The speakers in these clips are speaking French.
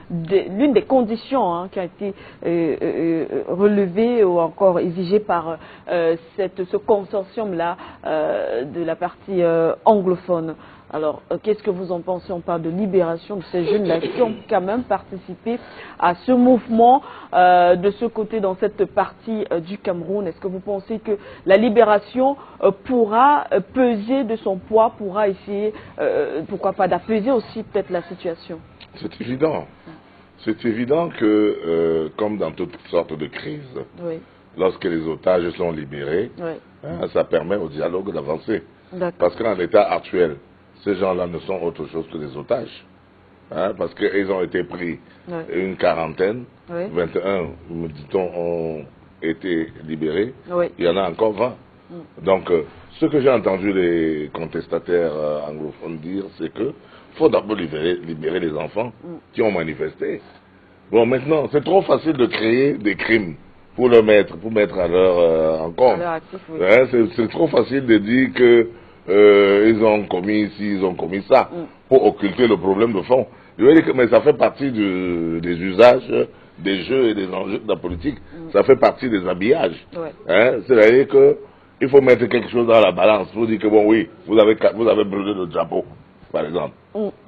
l'une des conditions hein, qui a été relevée ou encore exigée par ce consortium-là de la partie anglophone. Alors, qu'est-ce que vous en pensez? On parle de libération de ces jeunes-là qui ont quand même participé à ce mouvement de ce côté dans cette partie du Cameroun. Est-ce que vous pensez que la libération pourra peser de son poids, pourra essayer, pourquoi pas, d'apaiser aussi peut-être la situation? C'est évident. C'est évident que, comme dans toutes sortes de crises, oui, lorsque les otages sont libérés, oui, hein, ça permet au dialogue d'avancer. Parce que dans l'état actuel, ces gens-là ne sont autre chose que des otages. Hein, parce qu'ils ont été pris, oui, une quarantaine, oui, 21, me dit-on, ont été libérés. Oui. Il y en a encore 20. Donc, ce que j'ai entendu les contestataires anglophones dire, c'est que faut d'abord libérer les enfants qui ont manifesté. Bon, maintenant, c'est trop facile de créer des crimes pour mettre à leur en compte. Oui. Hein, c'est trop facile de dire que ils ont commis ci, ils ont commis ça, pour occulter le problème de fond. Je veux dire que mais ça fait partie des usages, des jeux et des enjeux de la politique. Ça fait partie des habillages. Ouais. Hein, c'est-à-dire que il faut mettre quelque chose dans la balance pour dire que bon oui, vous avez brûlé le drapeau, par exemple.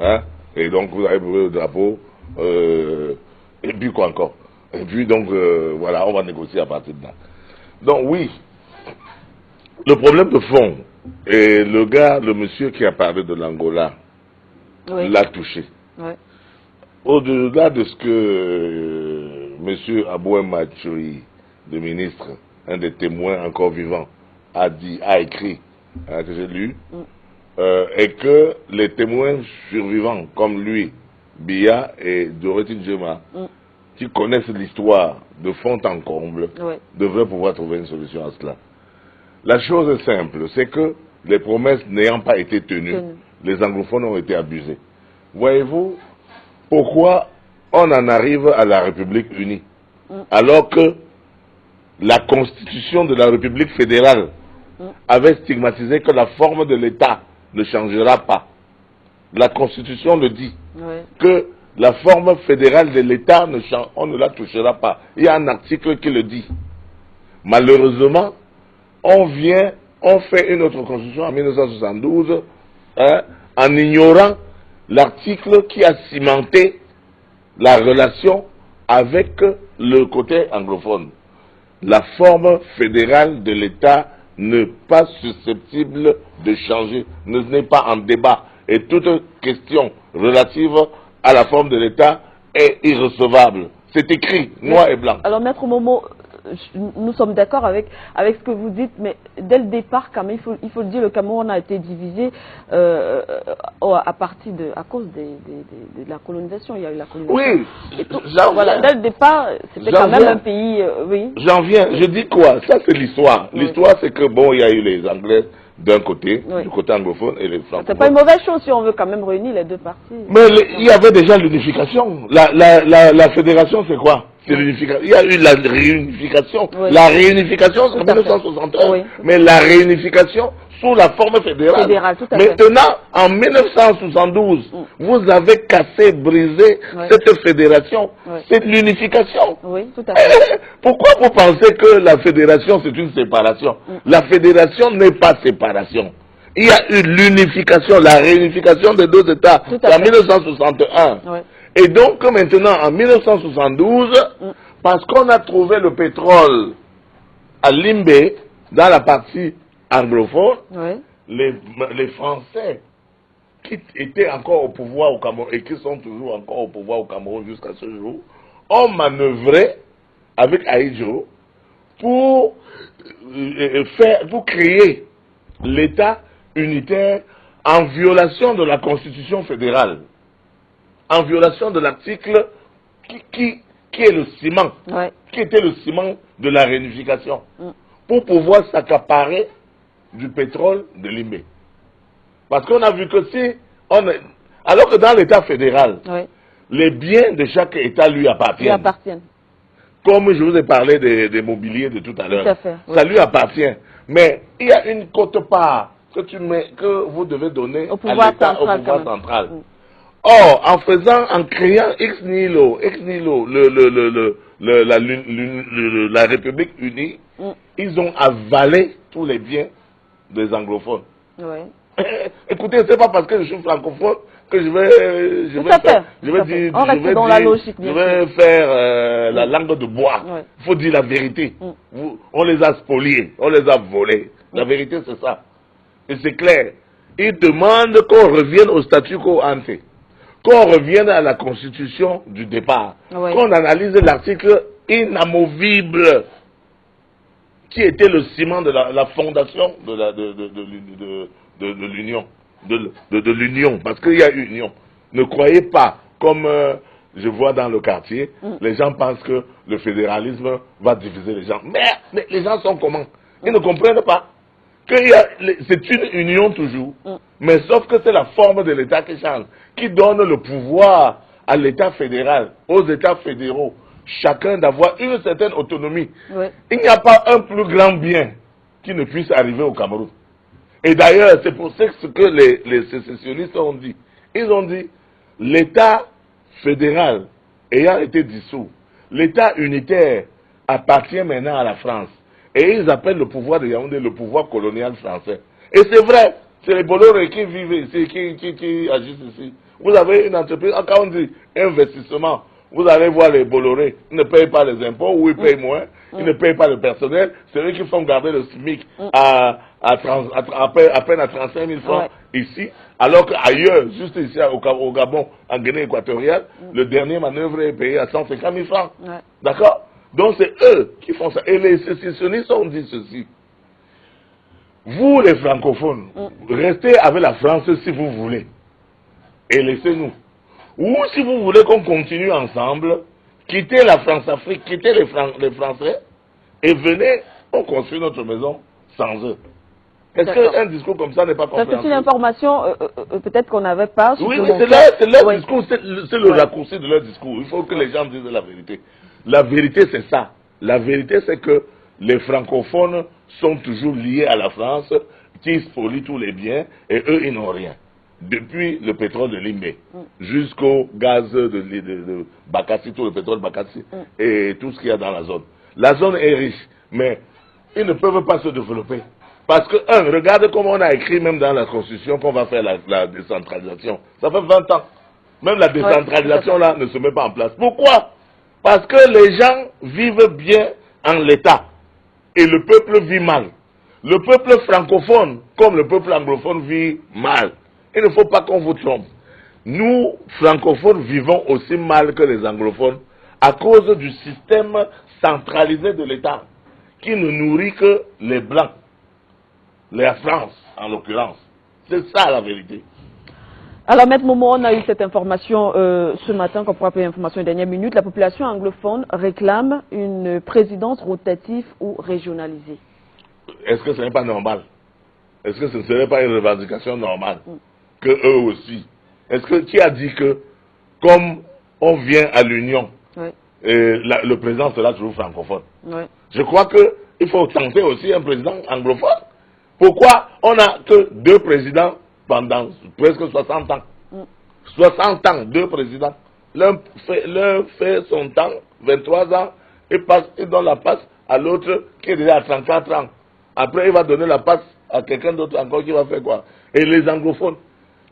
Hein, et donc vous avez brûlé le drapeau, et puis quoi encore. Et puis donc voilà, on va négocier à partir de là. Donc oui, le problème de fond, et le monsieur qui a parlé de l'Angola, oui, l'a touché. Oui. Au-delà de ce que monsieur Abouem Matchoui, le ministre, un des témoins encore vivants, a écrit, hein, que j'ai lu, et que les témoins survivants, comme lui, Biya et Dorothy Njema, qui connaissent l'histoire de fond en comble, oui, devraient pouvoir trouver une solution à cela. La chose est simple, c'est que les promesses n'ayant pas été tenues, les anglophones ont été abusés. Voyez-vous, pourquoi on en arrive à la République unie, alors que la constitution de la République fédérale avait stigmatisé que la forme de l'État ne changera pas. La constitution le dit, oui, que la forme fédérale de l'État, on ne la touchera pas. Il y a un article qui le dit. Malheureusement, on fait une autre constitution en 1972, hein, en ignorant l'article qui a cimenté la relation avec le côté anglophone. La forme fédérale de l'État n'est pas susceptible de changer, n'est pas en débat. Et toute question relative à la forme de l'État est irrecevable. C'est écrit, noir et blanc. Alors, Maître Momo, nous sommes d'accord avec ce que vous dites, mais dès le départ, quand même, il faut le dire, le Cameroun a été divisé à cause de la colonisation. Il y a eu la colonisation. Oui, voilà, dès le départ, c'était quand même un pays. Oui. J'en viens. Je dis quoi? Ça, c'est l'histoire. Oui. L'histoire, c'est que bon, il y a eu les Anglais d'un côté, oui, du côté anglophone, et les francophones. C'est pas une mauvaise chose si on veut quand même réunir les deux parties. Mais il y avait déjà l'unification. La fédération, c'est quoi? C'est l'unification. Il y a eu la réunification. Oui. La réunification, c'est en 1961. Oui. Mais la réunification sous la forme fédérale. Tout à Maintenant, en 1972, vous avez cassé, brisé, oui, cette fédération. Oui. C'est l'unification. Oui, tout à fait. Pourquoi vous pensez que la fédération, c'est une séparation? La fédération n'est pas séparation. Il y a eu l'unification, la réunification des deux États en 1961. Oui. Et donc maintenant, en 1972, parce qu'on a trouvé le pétrole à Limbé, dans la partie anglophone, oui, les Français qui étaient encore au pouvoir au Cameroun et qui sont toujours encore au pouvoir au Cameroun jusqu'à ce jour, ont manœuvré avec Aïdjo pour créer l'État unitaire en violation de la Constitution fédérale, en violation de l'article qui est le ciment, ouais, qui était le ciment de la réunification, pour pouvoir s'accaparer du pétrole de Limbé. Parce qu'on a vu que alors que dans l'État fédéral, ouais, les biens de chaque État lui appartiennent. Comme je vous ai parlé des mobiliers de tout à l'heure, ça lui appartient. Mais il y a une quote-part que vous devez donner au pouvoir central. Or, en créant ex nihilo, la République unie, ils ont avalé tous les biens des anglophones. Ouais. Écoutez, c'est pas parce que je suis francophone que je vais faire la langue de bois. Il faut dire la vérité. On les a spoliés, on les a volés. La vérité, c'est ça. Et c'est clair. Ils demandent qu'on revienne au statu quo ante, qu'on revienne à la constitution du départ, qu'on analyse l'article inamovible qui était le ciment de la fondation de l'union, de l'union, parce qu'il y a union. Ne croyez pas, comme je vois dans le quartier, les gens pensent que le fédéralisme va diviser les gens. Mais les gens sont comment? Ils ne comprennent pas que c'est une union toujours, mais sauf que c'est la forme de l'État qui change, qui donne le pouvoir à l'État fédéral, aux États fédéraux, chacun d'avoir une certaine autonomie. Il n'y a pas un plus grand bien qui ne puisse arriver au Cameroun. Et d'ailleurs, c'est pour ça que les sécessionnistes ont dit. Ils ont dit, l'État fédéral ayant été dissous, l'État unitaire appartient maintenant à la France. Et ils appellent le pouvoir de Yaoundé le pouvoir colonial français. Et c'est vrai, c'est les Bolloré qui vivent ici, qui agissent ici. Vous avez une entreprise, quand on dit investissement, vous allez voir les Bolloré, ils ne payent pas les impôts ou ils payent moins, ils ne payent pas le personnel, c'est eux qui font garder le SMIC à peine à 35 000 francs ici, alors qu'ailleurs, juste ici au Gabon, en Guinée équatoriale, le dernier manœuvre est payé à 150 000 francs. D'accord? Donc c'est eux qui font ça. Et les sécessionnistes ont dit ceci. Vous les francophones, restez avec la France si vous voulez. Et laissez-nous. Ou si vous voulez qu'on continue ensemble, quittez la France-Afrique, quittez les Français, et venez, on construit notre maison sans eux. Est-ce qu'un discours comme ça n'est pas compréhensible? C'est une information peut-être qu'on n'avait pas. Oui, c'est leur discours, c'est le raccourci de leur discours. Il faut que les gens disent la vérité. La vérité, c'est ça. La vérité, c'est que les francophones sont toujours liés à la France, qui spolient tous les biens, et eux, ils n'ont rien. Depuis le pétrole de Limé jusqu'au gaz de Bakassi, tout le pétrole Bakassi, et tout ce qu'il y a dans la zone. La zone est riche, mais ils ne peuvent pas se développer. Parce que, regarde comment on a écrit même dans la Constitution qu'on va faire la décentralisation. Ça fait 20 ans. Même la décentralisation là ne se met pas en place. Pourquoi? Parce que les gens vivent bien en l'État. Et le peuple vit mal. Le peuple francophone, comme le peuple anglophone, vit mal. Il ne faut pas qu'on vous trompe. Nous, francophones, vivons aussi mal que les anglophones à cause du système centralisé de l'État qui ne nourrit que les Blancs. La France, en l'occurrence. C'est ça la vérité. Alors, Maître Momo, on a eu cette information ce matin, qu'on pourra appeler information de dernière minute. La population anglophone réclame une présidence rotative ou régionalisée. Est-ce que ce n'est pas normal? Est-ce que ce ne serait pas une revendication normale? Que eux aussi. Est-ce que qui a dit que, comme on vient à l'Union, le président sera toujours francophone? Je crois qu'il faut tenter aussi un président anglophone. Pourquoi on n'a que 2 présidents pendant presque 60 ans? 60 ans, 2 présidents. L'un fait son temps, 23 ans, il donne la passe à l'autre qui est déjà à 34 ans. Après, il va donner la passe à quelqu'un d'autre encore qui va faire quoi? Et les anglophones,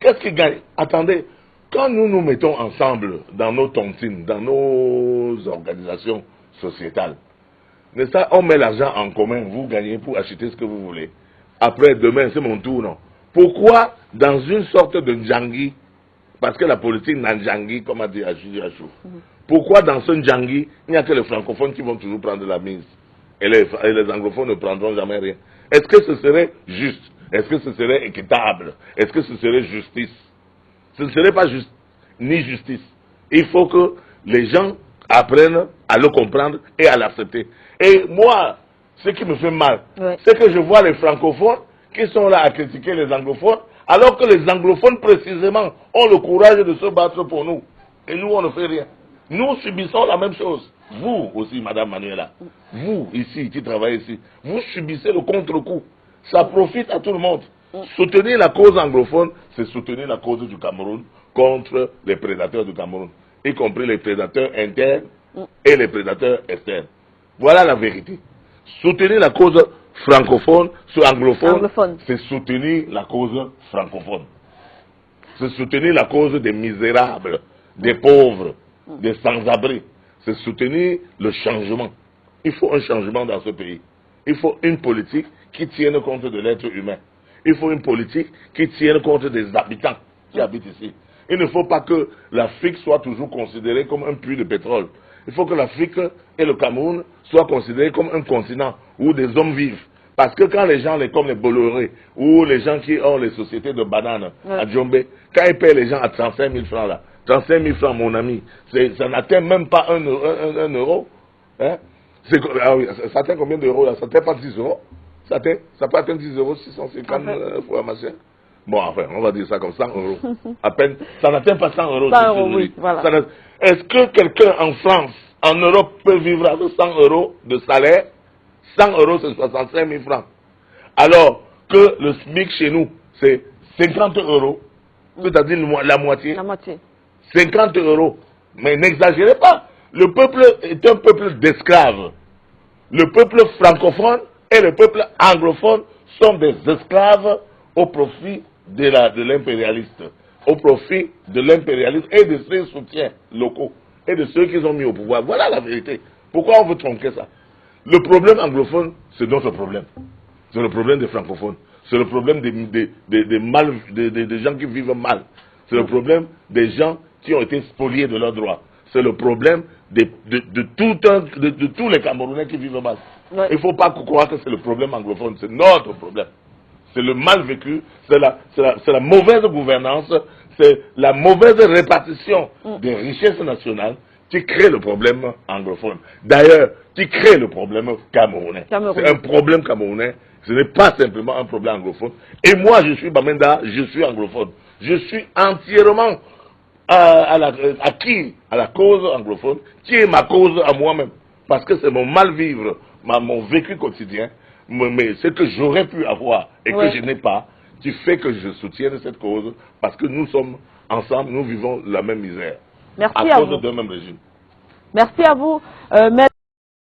qu'est-ce qu'ils gagnent? Attendez, quand nous nous mettons ensemble dans nos tontines, dans nos organisations sociétales, mais ça, on met l'argent en commun, vous gagnez pour acheter ce que vous voulez. Après, demain, c'est mon tour, non? Pourquoi, dans une sorte de Ndjangi, parce que la politique n'a Ndjangi, comme a dit Achou, pourquoi dans ce Ndjangi, il n'y a que les francophones qui vont toujours prendre la mise et les anglophones ne prendront jamais rien? Est-ce que ce serait juste? Est-ce que ce serait équitable? Est-ce que ce serait justice? Ce ne serait pas juste, ni justice. Il faut que les gens apprennent à le comprendre et à l'accepter. Et moi, ce qui me fait mal, c'est que je vois les francophones qui sont là à critiquer les anglophones, alors que les anglophones, précisément, ont le courage de se battre pour nous. Et nous, on ne fait rien. Nous subissons la même chose. Vous aussi, Madame Manuela, vous ici, qui travaillez ici, vous subissez le contre-coup. Ça profite à tout le monde. Soutenir la cause anglophone, c'est soutenir la cause du Cameroun contre les prédateurs du Cameroun, y compris les prédateurs internes et les prédateurs externes. Voilà la vérité. Soutenir la cause francophone, anglophone. C'est soutenir la cause francophone. C'est soutenir la cause des misérables, des pauvres, des sans-abri. C'est soutenir le changement. Il faut un changement dans ce pays. Il faut une politique qui tienne compte de l'être humain. Il faut une politique qui tienne compte des habitants qui habitent ici. Il ne faut pas que l'Afrique soit toujours considérée comme un puits de pétrole. Il faut que l'Afrique et le Cameroun soient considérés comme un continent où des hommes vivent. Parce que quand les gens, comme les Bolloré, ou les gens qui ont les sociétés de bananes à Djombe, quand ils paient les gens à 35 000 francs là, 35 000 francs mon ami, ça n'atteint même pas un euro. Hein? Ça atteint combien d'euros là? Ça n'atteint pas 10 euros. Ça peut atteindre 10 euros, 650 fois machin. Bon, enfin, on va dire ça comme 100 euros. À peine, ça n'atteint pas 100 euros. 100 euros, oui, voilà. Est-ce que quelqu'un en France, en Europe, peut vivre avec 100 euros de salaire? 100 euros, c'est 65 000 francs. Alors que le SMIC chez nous, c'est 50 euros, c'est-à-dire la moitié. 50 euros. Mais n'exagérez pas. Le peuple est un peuple d'esclaves. Le peuple francophone et le peuple anglophone sont des esclaves au profit de l'impérialiste. Au profit de l'impérialisme et de ses soutiens locaux. Et de ceux qu'ils ont mis au pouvoir. Voilà la vérité. Pourquoi on veut tronquer ça? Le problème anglophone, c'est notre problème. C'est le problème des francophones. C'est le problème des gens qui vivent mal. C'est le problème des gens qui ont été spoliés de leurs droits. C'est le problème de tous les Camerounais qui vivent mal. Ouais. Il ne faut pas croire que c'est le problème anglophone. C'est notre problème. C'est le mal vécu, c'est la mauvaise gouvernance, c'est la mauvaise répartition des richesses nationales qui crée le problème anglophone. D'ailleurs, qui crée le problème camerounais. C'est un problème camerounais, ce n'est pas simplement un problème anglophone. Et moi, je suis Bamenda, je suis anglophone. Je suis entièrement acquis à la cause anglophone, qui est ma cause à moi-même. Parce que c'est mon mal-vivre, mon vécu quotidien, mais ce que j'aurais pu avoir et que je n'ai pas, qui fait que je soutienne cette cause, parce que nous sommes ensemble, nous vivons la même misère. Merci à cause d'un même régime. Merci à vous.